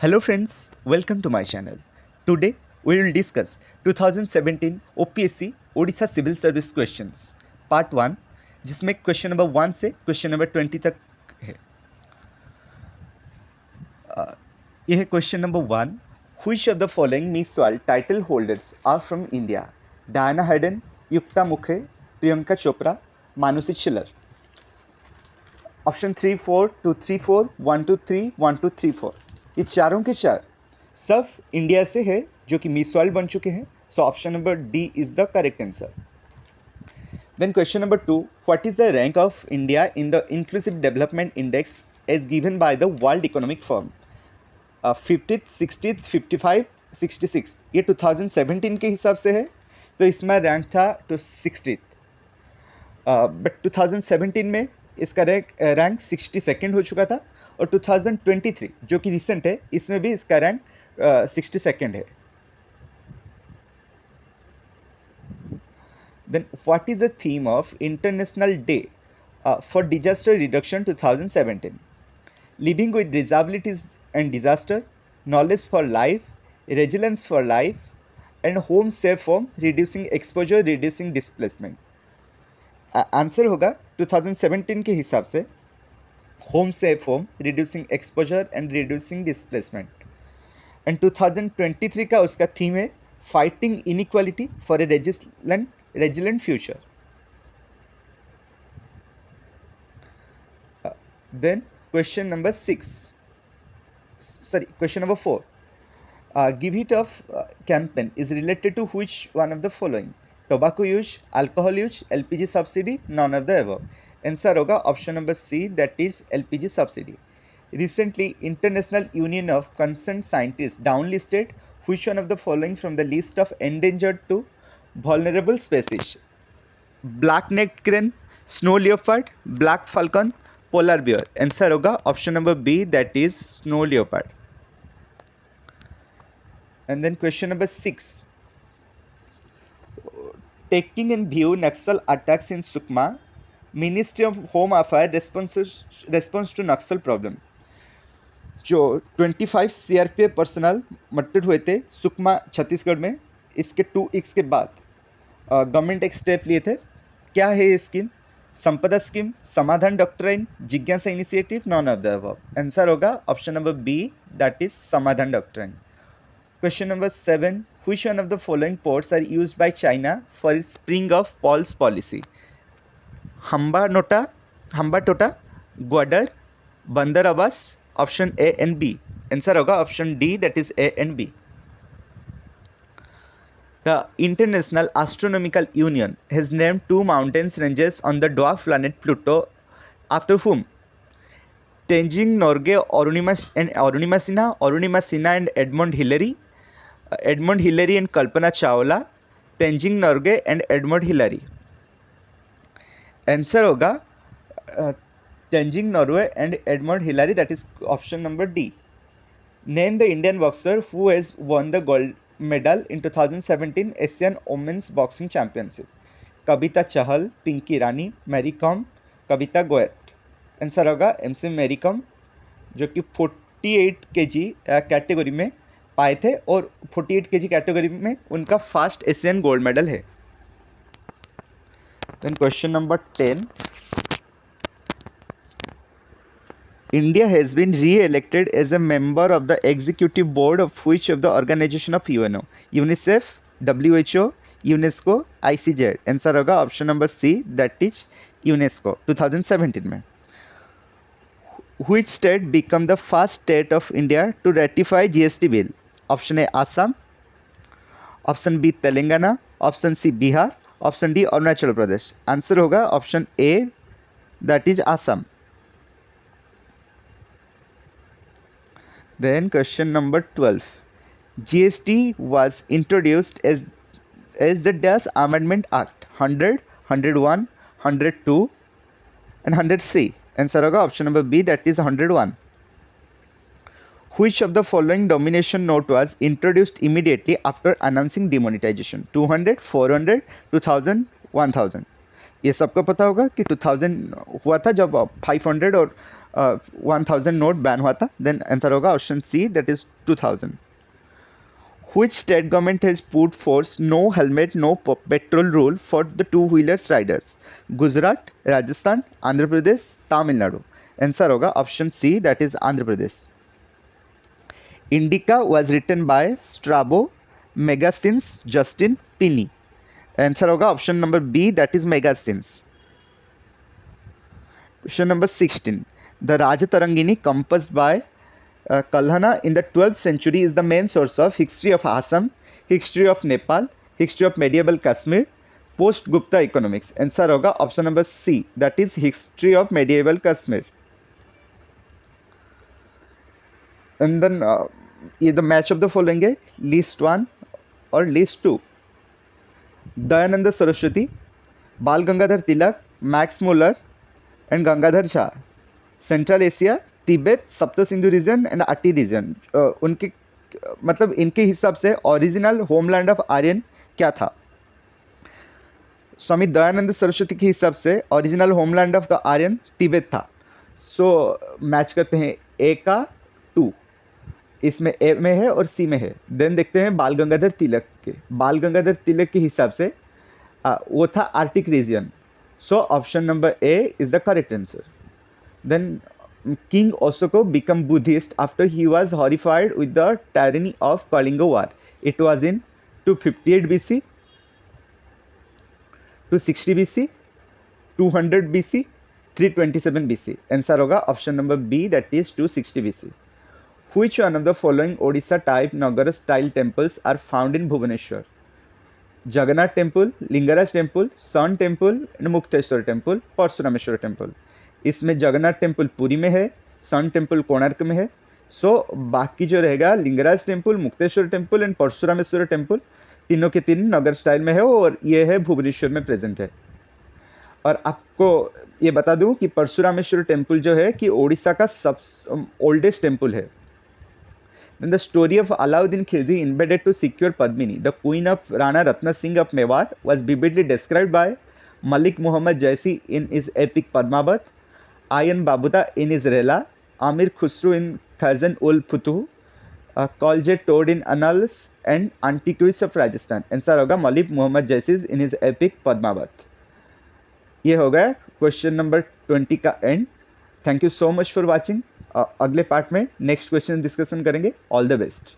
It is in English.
Hello friends, welcome to my channel. Today we will discuss 2017 OPSC Odisha Civil Service questions Part 1 जिसमें question number 1 से question number 20 तक है। यह है question number 1। Which of the following Miss World title holders are from India? Diana Hayden, Yukta Mukhe, Priyanka Chopra, Manushi Schiller. Option 3 4 2 3 4 1 2 3 1 2 3 4 ये चारों के चार सब इंडिया से है जो कि मिस वर्ल्ड बन चुके हैं। So option number D is the correct answer. Then question number 2, what is the rank of India in the inclusive development index as given by the world economic forum? 50th 60th 55 66। ये 2017 के हिसाब से है, तो इसमें rank था तो 60th, but 2017 में इसका रैंक 62nd हो चुका था, और 2023 जो कि रिसेंट है इसमें भी इसका रैंक 62nd है। Then what is the theme of international day for disaster reduction 2017? Living with disabilities and disaster, knowledge for life, resilience for life, and home safe home, reducing exposure, reducing displacement. Answer होगा 2017 के हिसाब से home safe home, reducing exposure and reducing displacement. And 2023 का उसका theme है fighting inequality for a resilient future. Then question number 4, give it of campaign is related to which one of the following? Tobacco use, alcohol use, LPG subsidy, none of the above. Answer होगा option number C, that is LPG subsidy. Recently, International Union of Concerned Scientists downlisted which one of the following from the list of endangered to vulnerable species? Black-necked crane, snow leopard, black falcon, polar bear. Answer होगा option number B, that is snow leopard. And then question number 6. Taking in view Naxal attacks in Sukma, Ministry of Home Affairs response to Naxal problem. जो 25 CRPF personal murder हुए थे सुकमा छत्तीसगढ़ में, इसके 2 weeks के बाद government एक step लिए थे। क्या है ये स्कीम? संपदा स्कीम, समाधान डॉक्ट्राइन, जिज्ञासा initiative, none of the above. Answer होगा option number B, that is Samadhan doctrine. Question number 7. Which one of the following ports are used by China for its spring of Paul's policy? Hambantota, Gwadar, Bandar Abbas. Option A and B. Answer होगा option D, that is A and B. The International Astronomical Union has named 2 mountain ranges on the dwarf planet Pluto after whom? Tenzing Norgay, Arunima Sinha and Edmund Hillary. Edmund Hillary and Kalpana Chawla, Tenzing Norgay and Edmund Hillary. Answer होगा Tenzing Norgay and Edmund Hillary, that is option number D. Name the Indian boxer who has won the gold medal in 2017 Asian Women's Boxing Championship. Kavita Chahal, Pinky Rani, Mary com, Kavita Goyat. Answer होगा MC Mary com, जो कि 48 kg category में पाए थे, और 48 kg category में उनका first Asian gold medal है। Then question number 10. India has been re-elected as a member of the executive board of which of the organization of UNO? UNICEF, WHO, UNESCO, ICJ. Answer होगा option number C, that is UNESCO 2017 में। Which state became the first state of India to ratify GST bill? Option A Assam, option B Telangana, option C Bihar, option D Arunachal Pradesh. Answer होगा option A, that is Assam. Then question number 12. GST was introduced as the Dash Amendment Act 100, 101, 102 and 103. Answer होगा option number B, that is 101. Which of the following domination note was introduced immediately after announcing demonetization? 200, 400, 2000, 1000. ये सबको पता होगा कि 2000 हुआ था जब 500 और 1000 नोट बैन हुआ था. देन आंसर होगा option C, that is 2000. Which state government has put forth no helmet, no petrol rule for the two-wheelers riders? Gujarat, Rajasthan, Andhra Pradesh, Tamil Nadu. Answer होगा option C, that is Andhra Pradesh. Indica was written by Strabo, Megasthenes, Justin, Pliny. Answer होगा option number B, that is Megasthenes. Question number 16. The Rajatarangini composed by Kalhana in the 12th century is the main source of history of Assam, history of Nepal, history of medieval Kashmir, post Gupta economics. Answer होगा option number C, that is history of medieval Kashmir. And then ये the match of the following है, list 1 और list 2. Dayanand Saraswati, Bal Gangadhar Tilak, Max Muller and Gangadhar Jha. Central Asia, Tibet, Sapta Sindhu region and अटी region. उनके मतलब इनके हिसाब से ओरिजिनल होमलैंड ऑफ आर्यन क्या था? स्वामी दयानंद सरस्वती के हिसाब से original homeland of the Aryan Tibet था. सो मैच करते हैं ए का 2, इसमें ए में है और सी में है. देन देखते हैं बाल गंगाधर तिलक के. बाल गंगाधर तिलक के हिसाब से वो था arctic region. So option number A is the correct answer. Then King Ashoka became Buddhist after he was horrified with the tyranny of Kalinga War. It was in 258 BC, 260 BC, 200 BC, 327 BC. Answer होगा option number B, that is 260 BC. Which one of the following Odisha type Nagara style temples are found in Bhubaneswar? Jagannath temple, Lingaraj temple, Sun temple and Mukteshwar temple, Parsurameshwar temple. इसमें Jagannath temple Puri में है, sun temple Konark में है. सो बाकी जो रहेगा Lingaraj temple, Mukteshwar temple and Parashurameshwar temple, तीनों के तीन नगर स्टाइल में है और ये है भुवनेश्वर में प्रेजेंट है. और आपको ये बता दूं कि परशुरामेश्वर टेम्पल जो है कि ओडिशा का सब ओल्डेस्ट टेम्पल है. Then the story of Alauddin Khilji invaded to secure Padmini, the queen of Rana Ratna Singh of Mewar, was vividly described by Malik Muhammad Jaisi in his epic Padmavat, Ayan Babuda in his Rela, Amir Khusru in Khazan ul Futuh, Kolje Toad in Annals and Antiquities of Rajasthan. Answer होगा मलिक मोहम्मद जैसी in his epic Padmaavat. ये हो गया question number 20 का and. Thank you so much for watching. अगले part में next question discussion करेंगे. All the best.